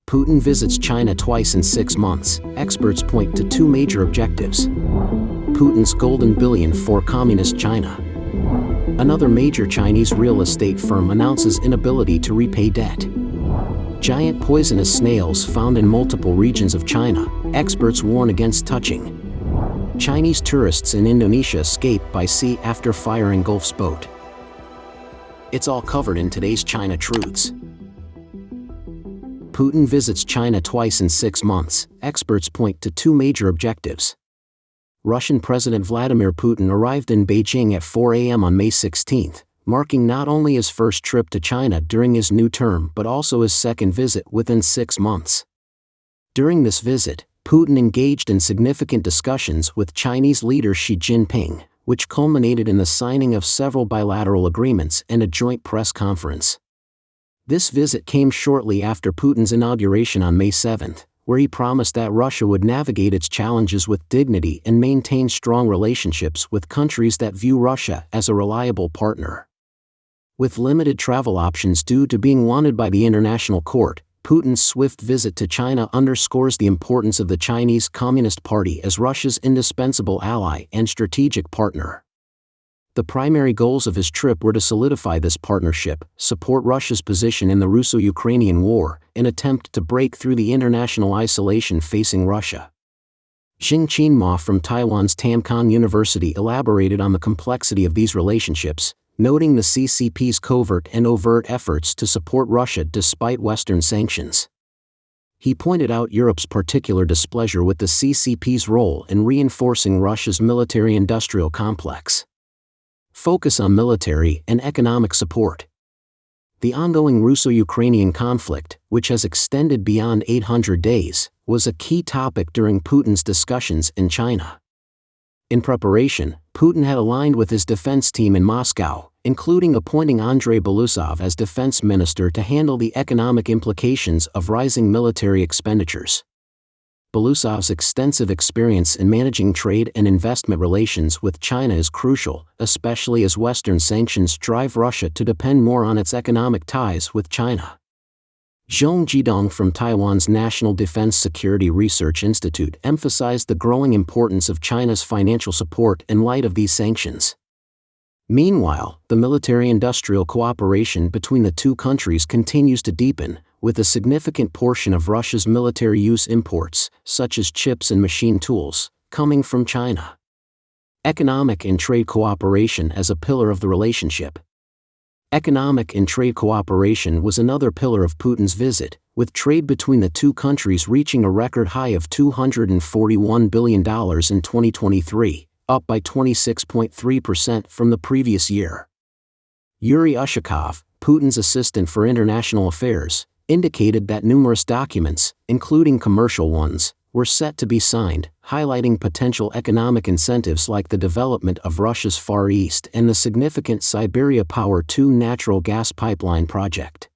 Putin visits China twice in 6 months. Experts point to two major objectives. Putin's golden billion for communist China. Another major Chinese real estate firm announces inability to repay debt. Giant poisonous snails found in multiple regions of China. Experts warn against touching. Chinese tourists in Indonesia escape by sea after fire Engulfs boat. It's all covered in today's China Truths. Putin visits China twice in 6 months. Experts point to two major objectives. Russian President Vladimir Putin arrived in Beijing at 4 a.m. on May 16, marking not only his first trip to China during his new term but also his second visit within 6 months. During this visit, Putin engaged in significant discussions with Chinese leader Xi Jinping, which culminated in the signing of several bilateral agreements and a joint press conference. This visit came shortly after Putin's inauguration on May 7, where he promised that Russia would navigate its challenges with dignity and maintain strong relationships with countries that view Russia as a reliable partner. With limited travel options due to being wanted by the International Court, Putin's swift visit to China underscores the importance of the Chinese Communist Party as Russia's indispensable ally and strategic partner. The primary goals of his trip were to solidify this partnership, support Russia's position in the Russo-Ukrainian War, and attempt to break through the international isolation facing Russia. Xing Qinma from Taiwan's Tamkang University elaborated on the complexity of these relationships, noting the CCP's covert and overt efforts to support Russia despite Western sanctions. He pointed out Europe's particular displeasure with the CCP's role in reinforcing Russia's military-industrial complex. Focus on military and economic support. The ongoing Russo-Ukrainian conflict, which has extended beyond 800 days, was a key topic during Putin's discussions in China. In preparation, Putin had aligned with his defense team in Moscow, including appointing Andrei Belousov as defense minister to handle the economic implications of rising military expenditures. Belousov's extensive experience in managing trade and investment relations with China is crucial, especially as Western sanctions drive Russia to depend more on its economic ties with China. Zhong Jidong from Taiwan's National Defense Security Research Institute emphasized the growing importance of China's financial support in light of these sanctions. Meanwhile, the military-industrial cooperation between the two countries continues to deepen, with a significant portion of Russia's military use imports, such as chips and machine tools, coming from China. Economic and trade cooperation as a pillar of the relationship. Economic and trade cooperation was another pillar of Putin's visit, with trade between the two countries reaching a record high of $241 billion in 2023, up by 26.3% from the previous year. Yuri Ushakov, Putin's assistant for international affairs, indicated that numerous documents, including commercial ones, were set to be signed, highlighting potential economic incentives like the development of Russia's Far East and the significant Siberia Power 2 natural gas pipeline project.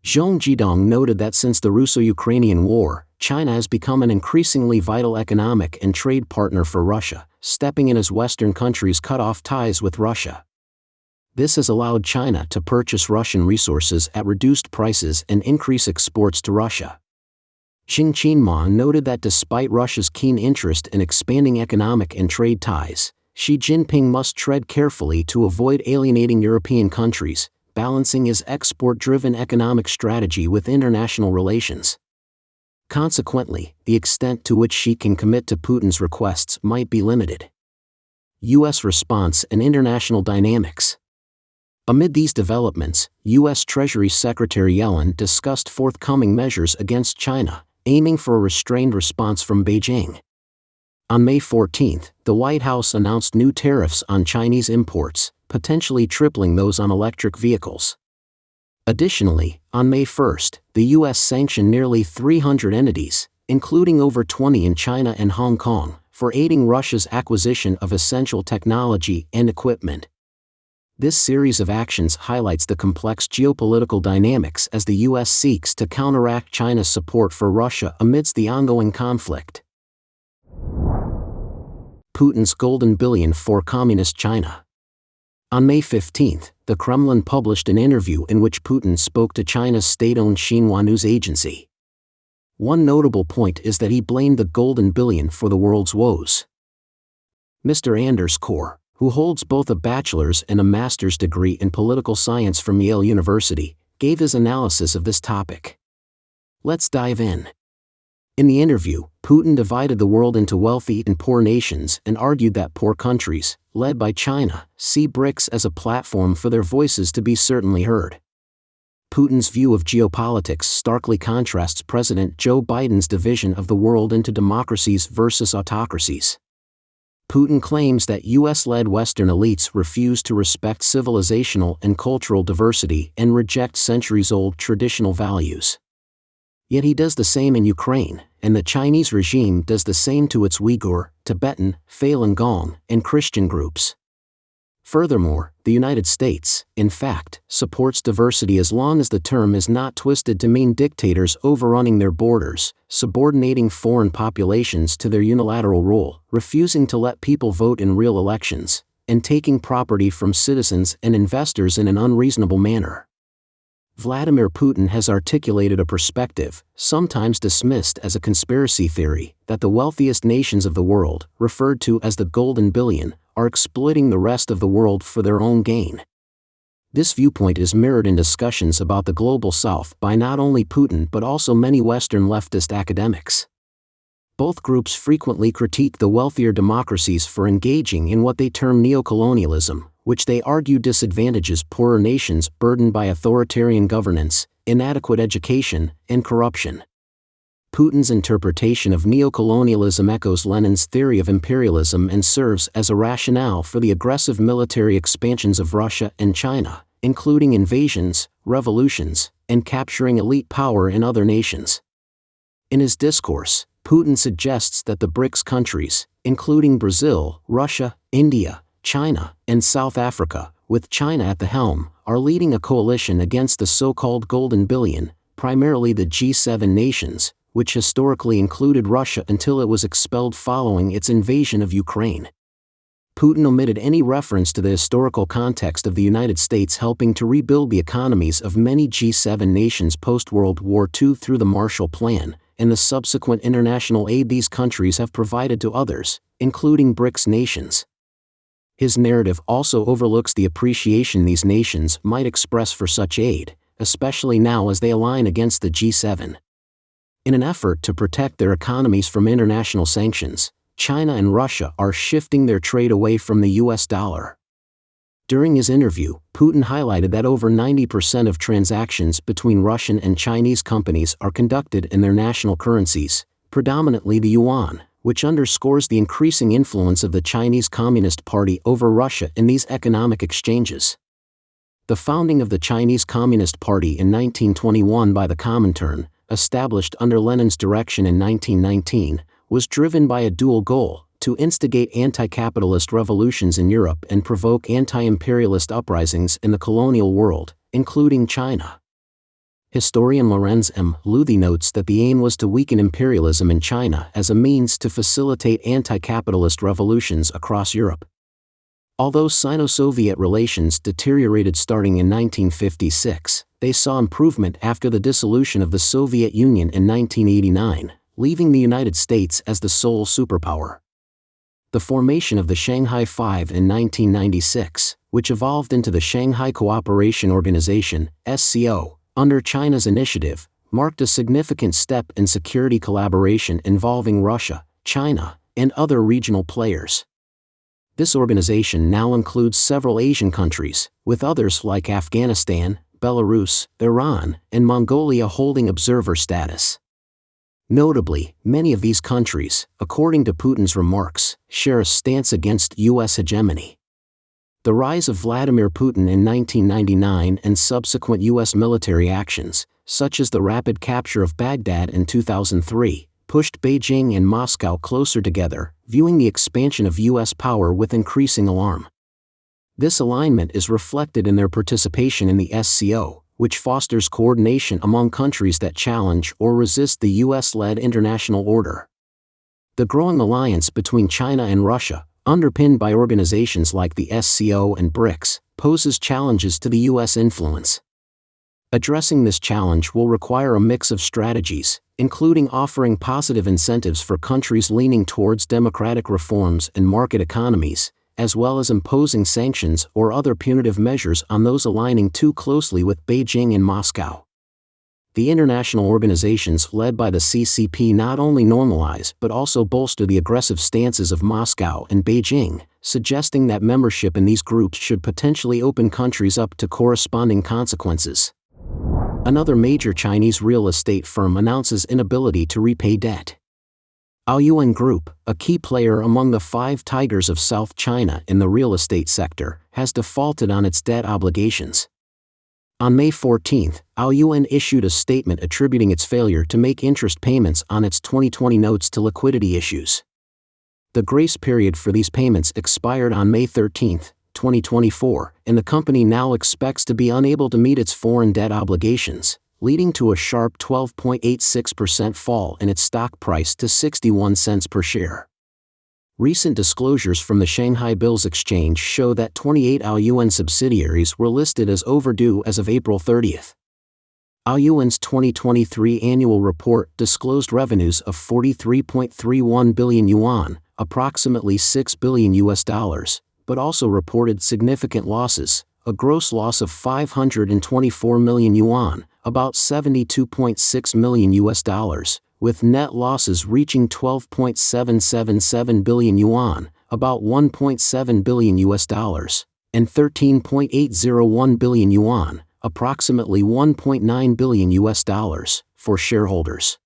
Zhong Jidong noted that since the Russo-Ukrainian War, China has become an increasingly vital economic and trade partner for Russia, stepping in as Western countries cut off ties with Russia. This has allowed China to purchase Russian resources at reduced prices and increase exports to Russia. Xing Qinma noted that despite Russia's keen interest in expanding economic and trade ties, Xi Jinping must tread carefully to avoid alienating European countries, balancing his export-driven economic strategy with international relations. Consequently, the extent to which Xi can commit to Putin's requests might be limited. U.S. response and international dynamics. Amid these developments, U.S. Treasury Secretary Yellen discussed forthcoming measures against China, aiming for a restrained response from Beijing. On May 14, the White House announced new tariffs on Chinese imports, potentially tripling those on electric vehicles. Additionally, on May 1, the U.S. sanctioned nearly 300 entities, including over 20 in China and Hong Kong, for aiding Russia's acquisition of essential technology and equipment. This series of actions highlights the complex geopolitical dynamics as the U.S. seeks to counteract China's support for Russia amidst the ongoing conflict. Putin's golden billion for communist China. On May 15, the Kremlin published an interview in which Putin spoke to China's state-owned Xinhua news agency. One notable point is that he blamed the golden billion for the world's woes. Mr. Anderscore, who holds both a bachelor's and a master's degree in political science from Yale University, gave his analysis of this topic. Let's dive in. In the interview, Putin divided the world into wealthy and poor nations and argued that poor countries, led by China, see BRICS as a platform for their voices to be certainly heard. Putin's view of geopolitics starkly contrasts President Joe Biden's division of the world into democracies versus autocracies. Putin claims that US-led Western elites refuse to respect civilizational and cultural diversity and reject centuries-old traditional values. Yet he does the same in Ukraine, and the Chinese regime does the same to its Uyghur, Tibetan, Falun Gong, and Christian groups. Furthermore, the United States, in fact, supports diversity as long as the term is not twisted to mean dictators overrunning their borders, subordinating foreign populations to their unilateral rule, refusing to let people vote in real elections, and taking property from citizens and investors in an unreasonable manner. Vladimir Putin has articulated a perspective, sometimes dismissed as a conspiracy theory, that the wealthiest nations of the world, referred to as the golden billion, are exploiting the rest of the world for their own gain. This viewpoint is mirrored in discussions about the global south by not only Putin but also many Western leftist academics. Both groups frequently critique the wealthier democracies for engaging in what they term neocolonialism, which they argue disadvantages poorer nations burdened by authoritarian governance, inadequate education, and corruption. Putin's interpretation of neocolonialism echoes Lenin's theory of imperialism and serves as a rationale for the aggressive military expansions of Russia and China, including invasions, revolutions, and capturing elite power in other nations. In his discourse, Putin suggests that the BRICS countries, including Brazil, Russia, India, China, and South Africa, with China at the helm, are leading a coalition against the so-called Golden Billion, primarily the G7 nations, which historically included Russia until it was expelled following its invasion of Ukraine. Putin omitted any reference to the historical context of the United States helping to rebuild the economies of many G7 nations post-World War II through the Marshall Plan, and the subsequent international aid these countries have provided to others, including BRICS nations. His narrative also overlooks the appreciation these nations might express for such aid, especially now as they align against the G7. In an effort to protect their economies from international sanctions, China and Russia are shifting their trade away from the US dollar. During his interview, Putin highlighted that over 90% of transactions between Russian and Chinese companies are conducted in their national currencies, predominantly the yuan, which underscores the increasing influence of the Chinese Communist Party over Russia in these economic exchanges. The founding of the Chinese Communist Party in 1921 by the Comintern, established under Lenin's direction in 1919, was driven by a dual goal: to instigate anti-capitalist revolutions in Europe and provoke anti-imperialist uprisings in the colonial world, including China. Historian Lorenz M. Luthi notes that the aim was to weaken imperialism in China as a means to facilitate anti-capitalist revolutions across Europe. Although Sino-Soviet relations deteriorated starting in 1956, they saw improvement after the dissolution of the Soviet Union in 1989, leaving the United States as the sole superpower. The formation of the Shanghai Five in 1996, which evolved into the Shanghai Cooperation Organization, SCO, under China's initiative, marked a significant step in security collaboration involving Russia, China, and other regional players. This organization now includes several Asian countries, with others like Afghanistan, Belarus, Iran, and Mongolia holding observer status. Notably, many of these countries, according to Putin's remarks, share a stance against U.S. hegemony. The rise of Vladimir Putin in 1999 and subsequent U.S. military actions, such as the rapid capture of Baghdad in 2003, pushed Beijing and Moscow closer together, viewing the expansion of U.S. power with increasing alarm. This alignment is reflected in their participation in the SCO, which fosters coordination among countries that challenge or resist the US-led international order. The growing alliance between China and Russia, underpinned by organizations like the SCO and BRICS, poses challenges to the US influence. Addressing this challenge will require a mix of strategies, including offering positive incentives for countries leaning towards democratic reforms and market economies, as well as imposing sanctions or other punitive measures on those aligning too closely with Beijing and Moscow. The international organizations led by the CCP not only normalize but also bolster the aggressive stances of Moscow and Beijing, suggesting that membership in these groups should potentially open countries up to corresponding consequences. Another major Chinese real estate firm announces inability to repay debt. Aoyuan Group, a key player among the five tigers of South China in the real estate sector, has defaulted on its debt obligations. On May 14, Aoyuan issued a statement attributing its failure to make interest payments on its 2020 notes to liquidity issues. The grace period for these payments expired on May 13, 2024, and the company now expects to be unable to meet its foreign debt obligations, leading to a sharp 12.86% fall in its stock price to 61 cents per share. Recent disclosures from the Shanghai Bills Exchange show that 28 Aoyuan subsidiaries were listed as overdue as of April 30. Aoyuan's 2023 annual report disclosed revenues of 43.31 billion yuan, approximately $6 billion, but also reported significant losses, a gross loss of 524 million yuan, about $72.6 million, with net losses reaching 12.777 billion yuan, about $1.7 billion, and 13.801 billion yuan, approximately $1.9 billion, for shareholders.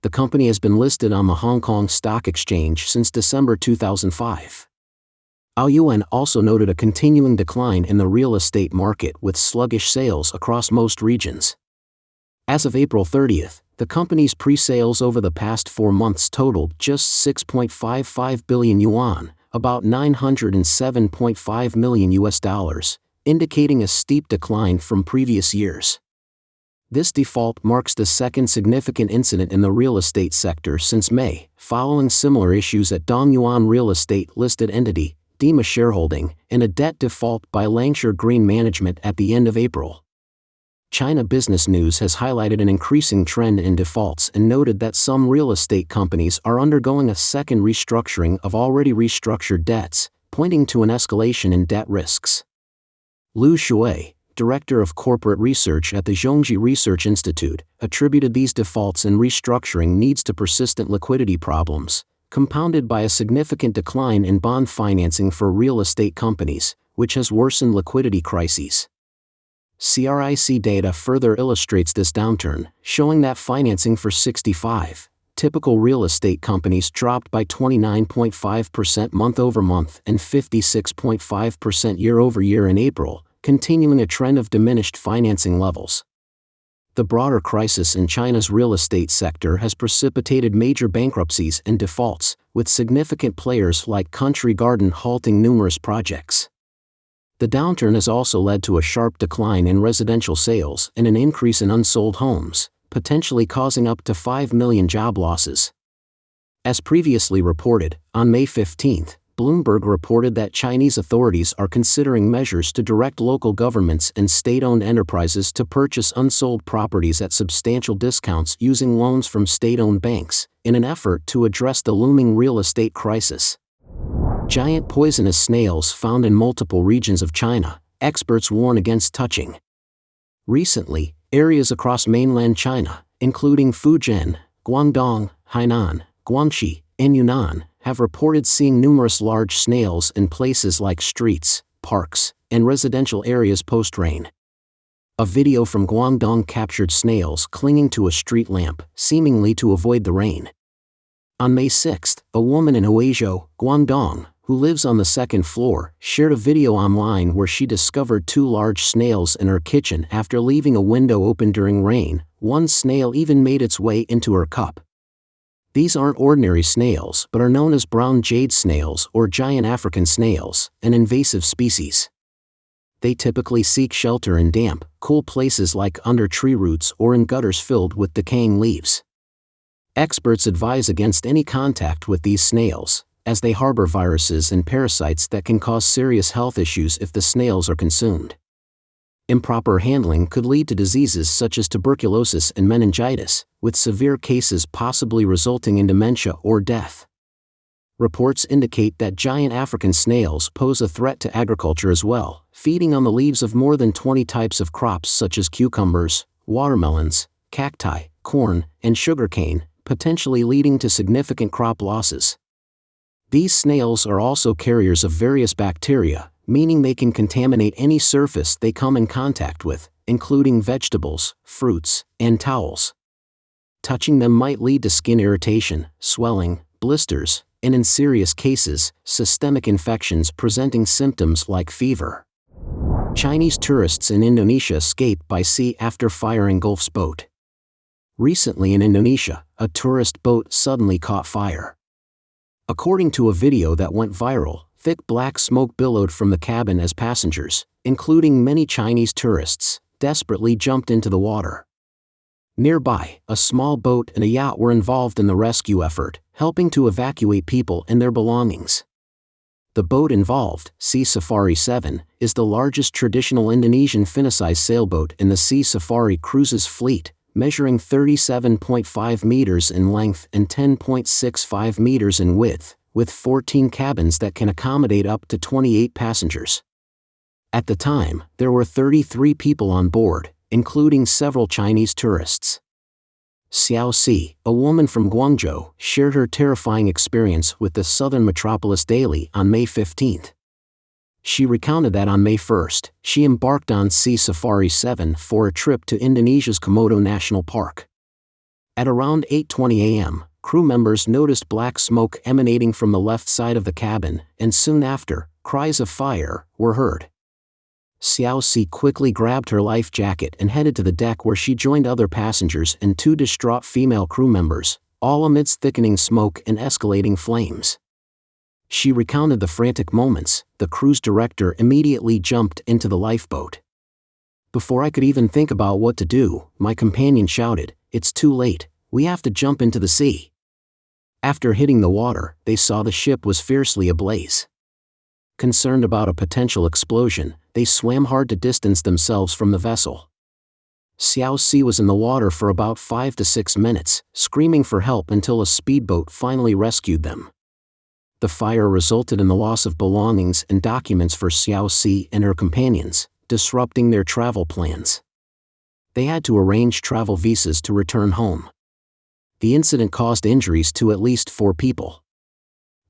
The company has been listed on the Hong Kong Stock Exchange since December 2005. Aoyuan also noted a continuing decline in the real estate market with sluggish sales across most regions. As of April 30, the company's pre-sales over the past 4 months totaled just 6.55 billion yuan, about $907.5 million, indicating a steep decline from previous years. This default marks the second significant incident in the real estate sector since May, following similar issues at Dongyuan Real Estate listed entity, Dima Shareholding, and a debt default by Langshore Green Management at the end of April. China Business News has highlighted an increasing trend in defaults and noted that some real estate companies are undergoing a second restructuring of already restructured debts, pointing to an escalation in debt risks. Liu Shui, director of corporate research at the Zhongji Research Institute, attributed these defaults and restructuring needs to persistent liquidity problems, compounded by a significant decline in bond financing for real estate companies, which has worsened liquidity crises. CRIC data further illustrates this downturn, showing that financing for 65 typical real estate companies dropped by 29.5% month-over-month and 56.5% year-over-year in April, continuing a trend of diminished financing levels. The broader crisis in China's real estate sector has precipitated major bankruptcies and defaults, with significant players like Country Garden halting numerous projects. The downturn has also led to a sharp decline in residential sales and an increase in unsold homes, potentially causing up to 5 million job losses. As previously reported, on May 15, Bloomberg reported that Chinese authorities are considering measures to direct local governments and state-owned enterprises to purchase unsold properties at substantial discounts using loans from state-owned banks, in an effort to address the looming real estate crisis. Giant poisonous snails found in multiple regions of China, experts warn against touching. Recently, areas across mainland China, including Fujian, Guangdong, Hainan, Guangxi, and Yunnan, have reported seeing numerous large snails in places like streets, parks, and residential areas post-rain. A video from Guangdong captured snails clinging to a street lamp, seemingly to avoid the rain. On May 6, a woman in Huizhou, Guangdong, who lives on the second floor, shared a video online where she discovered 2 large snails in her kitchen after leaving a window open during rain. One snail even made its way into her cup. These aren't ordinary snails but are known as brown jade snails or giant African snails, an invasive species. They typically seek shelter in damp, cool places like under tree roots or in gutters filled with decaying leaves. Experts advise against any contact with these snails, as they harbor viruses and parasites that can cause serious health issues if the snails are consumed. Improper handling could lead to diseases such as tuberculosis and meningitis, with severe cases possibly resulting in dementia or death. Reports indicate that giant African snails pose a threat to agriculture as well, feeding on the leaves of more than 20 types of crops such as cucumbers, watermelons, cacti, corn, and sugarcane, potentially leading to significant crop losses. These snails are also carriers of various bacteria, meaning they can contaminate any surface they come in contact with, including vegetables, fruits, and towels. Touching them might lead to skin irritation, swelling, blisters, and in serious cases, systemic infections presenting symptoms like fever. Chinese tourists in Indonesia escape by sea after fire engulfs boat. Recently in Indonesia, a tourist boat suddenly caught fire. According to a video that went viral, thick black smoke billowed from the cabin as passengers, including many Chinese tourists, desperately jumped into the water. Nearby, a small boat and a yacht were involved in the rescue effort, helping to evacuate people and their belongings. The boat involved, Sea Safari 7, is the largest traditional Indonesian fin-size sailboat in the Sea Safari Cruises fleet, measuring 37.5 meters in length and 10.65 meters in width, with 14 cabins that can accommodate up to 28 passengers. At the time, there were 33 people on board, including several Chinese tourists. Xiao Si, a woman from Guangzhou, shared her terrifying experience with the Southern Metropolis Daily on May 15. She recounted that on May 1, she embarked on Sea Safari 7 for a trip to Indonesia's Komodo National Park. At around 8:20 a.m., crew members noticed black smoke emanating from the left side of the cabin, and soon after, cries of fire were heard. Xiao Si quickly grabbed her life jacket and headed to the deck where she joined other passengers and two distraught female crew members, all amidst thickening smoke and escalating flames. She recounted the frantic moments. The cruise director immediately jumped into the lifeboat. Before I could even think about what to do, my companion shouted, "It's too late, we have to jump into the sea." After hitting the water, they saw the ship was fiercely ablaze. Concerned about a potential explosion, they swam hard to distance themselves from the vessel. Xiao Si was in the water for about 5 to 6 minutes, screaming for help until a speedboat finally rescued them. The fire resulted in the loss of belongings and documents for Xiao Si and her companions, disrupting their travel plans. They had to arrange travel visas to return home. The incident caused injuries to at least 4 people.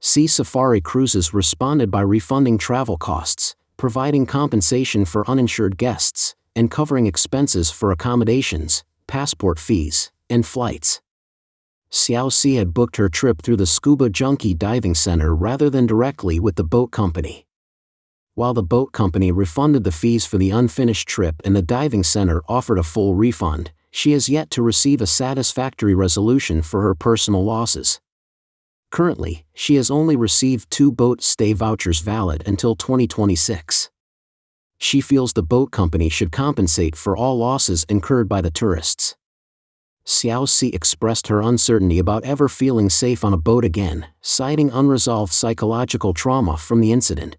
Sea Safari Cruises responded by refunding travel costs, providing compensation for uninsured guests, and covering expenses for accommodations, passport fees, and flights. Xiao Si had booked her trip through the Scuba Junkie Diving Center rather than directly with the boat company. While the boat company refunded the fees for the unfinished trip and the diving center offered a full refund, she has yet to receive a satisfactory resolution for her personal losses. Currently, she has only received 2 boat stay vouchers valid until 2026. She feels the boat company should compensate for all losses incurred by the tourists. Xiao Si expressed her uncertainty about ever feeling safe on a boat again, citing unresolved psychological trauma from the incident.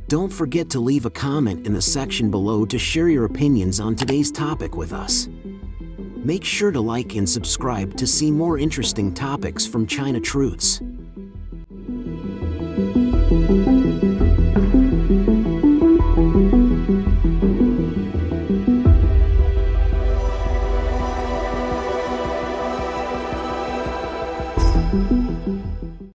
Don't forget to leave a comment in the section below to share your opinions on today's topic with us. Make sure to like and subscribe to see more interesting topics from China Truths.